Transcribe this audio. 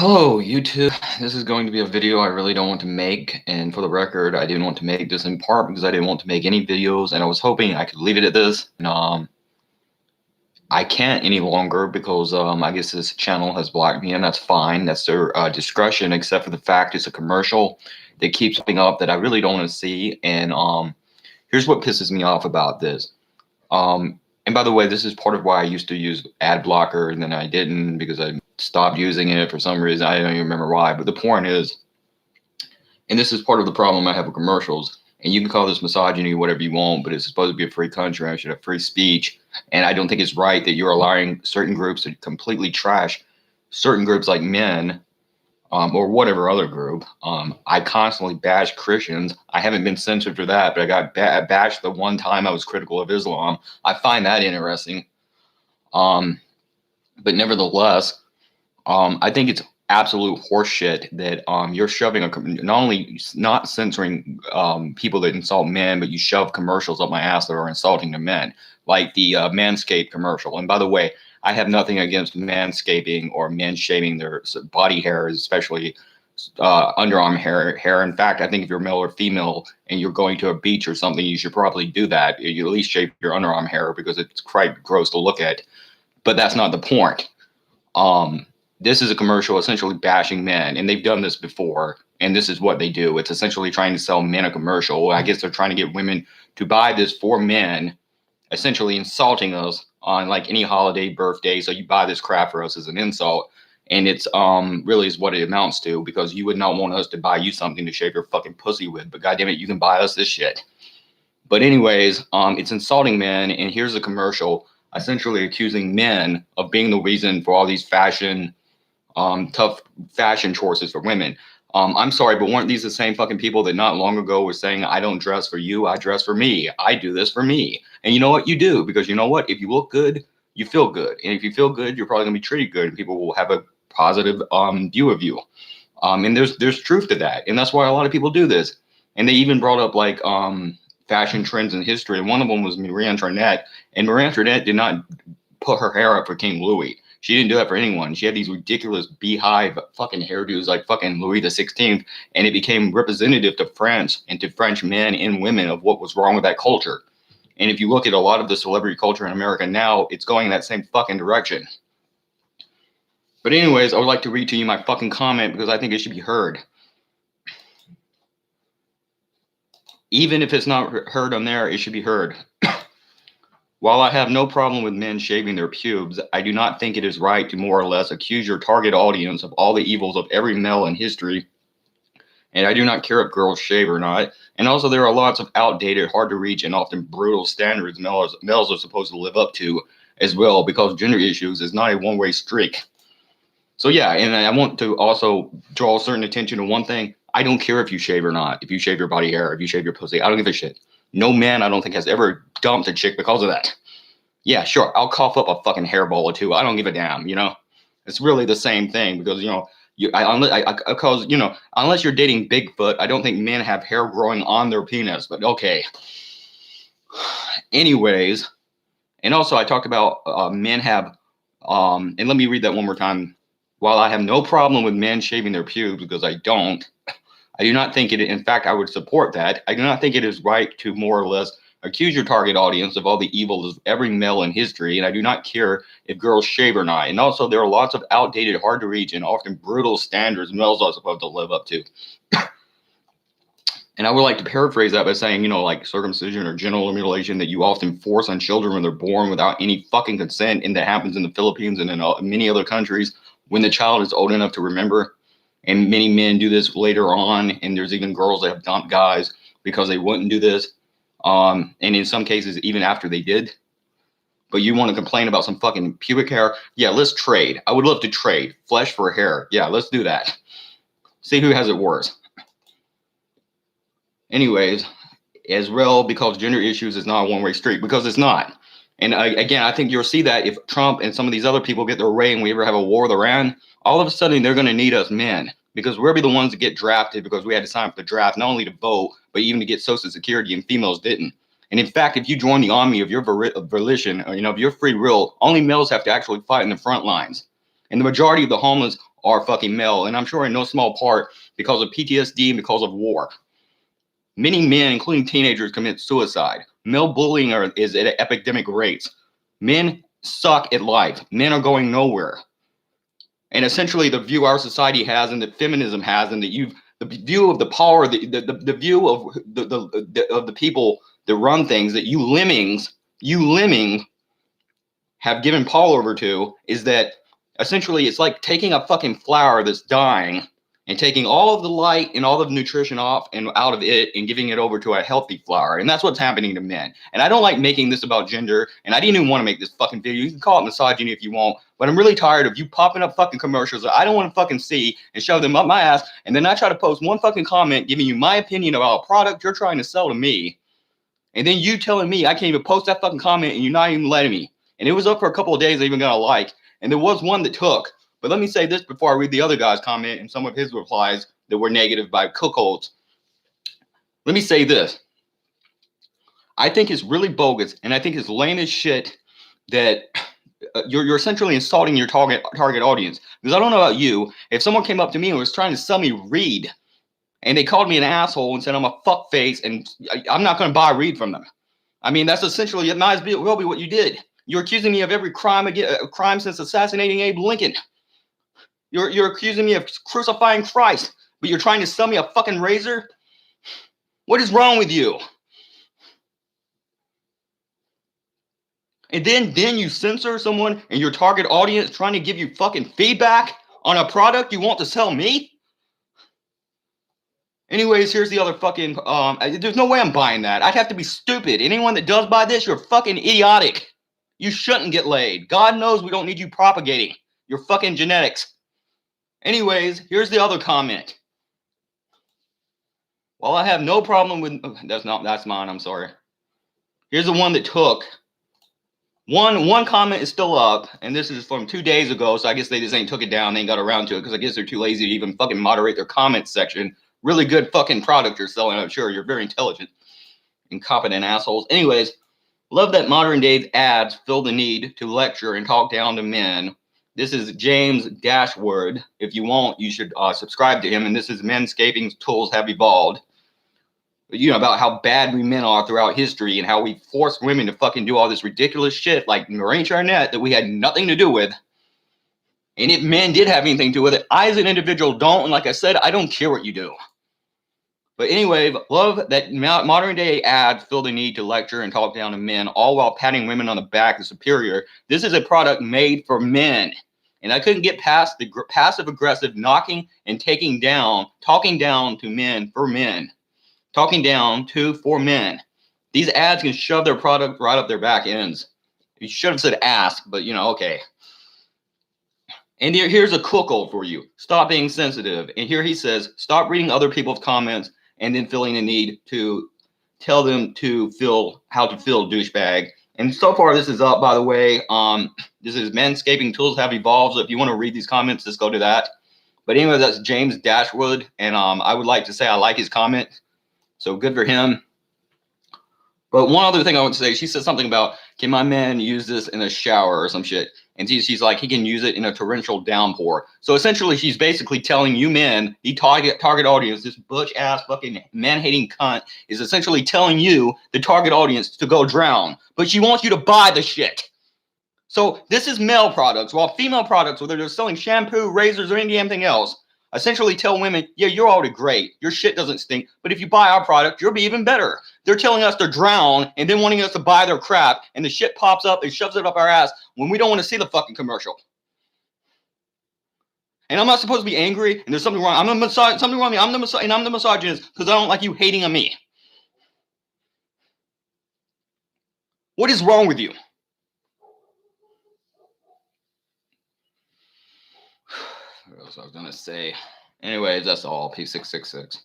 Hello, YouTube. This is going to be a video I really don't want to make, and for the record, I didn't want to make this in part because I didn't want to make any videos, and I was hoping I could leave it at this. And, I can't any longer because I guess this channel has blocked me, and that's fine. That's their discretion, except for the fact it's a commercial that keeps popping up that I really don't want to see. And here's what pisses me off about this. And by the way, this is part of why I used to use ad blocker and then I didn't because I stopped using it for some reason. I don't even remember why. But the point is, and this is part of the problem I have with commercials, and you can call this misogyny, whatever you want, but it's supposed to be a free country. I should have free speech. And I don't think it's right that you're allowing certain groups to completely trash certain groups like men or whatever other group. I constantly bash Christians. I haven't been censored for that, but I got bashed the one time I was critical of Islam. I find that interesting. But nevertheless, I think it's absolute horseshit that you're shoving not only not censoring people that insult men, but you shove commercials up my ass that are insulting to men, like the Manscaped commercial. And by the way, I have nothing against manscaping or men shaving their body hair, especially underarm hair. In fact, I think if you're male or female and you're going to a beach or something, you should probably do that. You at least shave your underarm hair because it's quite gross to look at. But that's not the point. This is a commercial essentially bashing men, and they've done this before, and this is what they do. It's essentially trying to sell men a commercial. I guess they're trying to get women to buy this for men, essentially insulting us on like any holiday, birthday. So you buy this crap for us as an insult, and it's really is what it amounts to, because you would not want us to buy you something to shave your fucking pussy with, but goddamn it, you can buy us this shit. But anyways, it's insulting men, and here's a commercial essentially accusing men of being the reason for all these tough fashion choices for women. I'm sorry, but weren't these the same fucking people that not long ago were saying, I don't dress for you, I dress for me. I do this for me. And you know what? You do, because you know what? If you look good, you feel good. And if you feel good, you're probably going to be treated good, and people will have a positive view of you. And there's truth to that. And that's why a lot of people do this. And they even brought up like fashion trends in history. And one of them was Marie Antoinette. And Marie Antoinette did not put her hair up for King Louis. She didn't do that for anyone. She had these ridiculous beehive fucking hairdos like fucking Louis the 16th, and it became representative to France and to French men and women of what was wrong with that culture. And if you look at a lot of the celebrity culture in America now, it's going in that same fucking direction. But anyways, I would like to read to you my fucking comment because I think it should be heard. Even if it's not heard on there, it should be heard. While I have no problem with men shaving their pubes, I do not think it is right to more or less accuse your target audience of all the evils of every male in history. And I do not care if girls shave or not. And also, there are lots of outdated, hard to reach, and often brutal standards males are supposed to live up to as well, because gender issues is not a one-way streak. So yeah, and I want to also draw certain attention to one thing. I don't care if you shave or not, if you shave your body hair, if you shave your pussy. I don't give a shit. No man, I don't think, has ever dumped a chick because of that. Yeah, sure, I'll cough up a fucking hairball or two. I don't give a damn, you know? It's really the same thing because, you know, unless you're dating Bigfoot, I don't think men have hair growing on their penis, but okay. Anyways, and also I talked about men have, and let me read that one more time. While I have no problem with men shaving their pubes, because I don't, I do not think it, in fact, I would support that. I do not think it is right to more or less accuse your target audience of all the evils of every male in history, and I do not care if girls shave or not. And also, there are lots of outdated, hard to reach, and often brutal standards males are supposed to live up to. And I would like to paraphrase that by saying, you know, like circumcision or genital mutilation that you often force on children when they're born without any fucking consent, and that happens in the Philippines and in many other countries when the child is old enough to remember. And many men do this later on, and there's even girls that have dumped guys because they wouldn't do this. And in some cases, even after they did. But you want to complain about some fucking pubic hair? Yeah, let's trade. I would love to trade flesh for hair. Yeah, let's do that. See who has it worse. Anyways, as well, because gender issues is not a one-way street, because it's not. And again, I think you'll see that if Trump and some of these other people get their way and we ever have a war with Iran, all of a sudden they're going to need us men, because we'll be the ones that get drafted because we had to sign up for the draft, not only to vote, but even to get Social Security, and females didn't. And in fact, if you join the army of your volition, or, you know, of your free will, only males have to actually fight in the front lines. And the majority of the homeless are fucking male. And I'm sure in no small part because of PTSD and because of war. Many men, including teenagers, commit suicide. Male bullying is at epidemic rates. Men suck at life. Men are going nowhere. And essentially, the view our society has, and that feminism has, and the view of the power, the view of the people that run things, that you lemmings have given power over to, is that essentially it's like taking a fucking flower that's dying and taking all of the light and all of the nutrition off and out of it and giving it over to a healthy flower. And that's what's happening to men. And I don't like making this about gender, and I didn't even want to make this fucking video. You can call it misogyny if you want, but I'm really tired of you popping up fucking commercials that I don't want to fucking see and shove them up my ass, and then I try to post one fucking comment giving you my opinion about a product you're trying to sell to me, and then you telling me I can't even post that fucking comment and you're not even letting me. And it was up for a couple of days I even got a like, and there was one that took. But let me say this before I read the other guy's comment and some of his replies that were negative by cuckolds. Let me say this. I think it's really bogus, and I think it's lame as shit that you're essentially insulting your target audience. Because I don't know about you, if someone came up to me and was trying to sell me Reed, and they called me an asshole and said I'm a fuckface, and I'm not going to buy Reed from them. I mean, that's essentially, it might as well be what you did. You're accusing me of every crime since assassinating Abe Lincoln. You're accusing me of crucifying Christ, but you're trying to sell me a fucking razor? What is wrong with you? And then you censor someone in your target audience trying to give you fucking feedback on a product you want to sell me? Anyways, here's the other fucking, there's no way I'm buying that. I'd have to be stupid. Anyone that does buy this, you're fucking idiotic. You shouldn't get laid. God knows we don't need you propagating your fucking genetics. Anyways, here's the other comment. Well, I have no problem with, that's mine, I'm sorry. Here's the one that took. One comment is still up, and this is from 2 days ago, so I guess they just ain't took it down. They ain't got around to it, because I guess they're too lazy to even fucking moderate their comment section. Really good fucking product you're selling, I'm sure. You're very intelligent, incompetent assholes. Anyways, love that modern day ads fill the need to lecture and talk down to men. This is James Dashwood. If you want, you should subscribe to him. And this is Manscaping's Tools Have Evolved. You know, about how bad we men are throughout history and how we forced women to fucking do all this ridiculous shit like Maureen Charnett that we had nothing to do with. And if men did have anything to do with it, I as an individual don't. And like I said, I don't care what you do. But anyway, love that modern day ads feel the need to lecture and talk down to men, all while patting women on the back as superior. This is a product made for men. And I couldn't get past the passive aggressive knocking and talking down to men for men. Talking down to for men. These ads can shove their product right up their back ends. You should have said ask, but you know, okay. And here's a cuckold for you. Stop being sensitive. And here he says, stop reading other people's comments and then feeling the need to tell them to feel how to feel, douchebag. And so far, this is up, by the way. This is Manscaping Tools Have Evolved. So if you want to read these comments, just go to that. But anyway, that's James Dashwood. And I would like to say I like his comment. So good for him. But one other thing I want to say, she said something about, can my man use this in a shower or some shit? And she's like, he can use it in a torrential downpour. So essentially, she's basically telling you men, the target audience, this butch-ass fucking man-hating cunt, is essentially telling you, the target audience, to go drown. But she wants you to buy the shit. So this is male products, while female products, whether they're selling shampoo, razors, or anything else, essentially tell women, yeah, you're already great. Your shit doesn't stink. But if you buy our product, you'll be even better. They're telling us to drown and then wanting us to buy their crap, and the shit pops up and shoves it up our ass when we don't want to see the fucking commercial. And I'm not supposed to be angry, and there's something wrong. I'm the misogynist because I don't like you hating on me. What is wrong with you? What else I was going to say? Anyways, that's all. P666.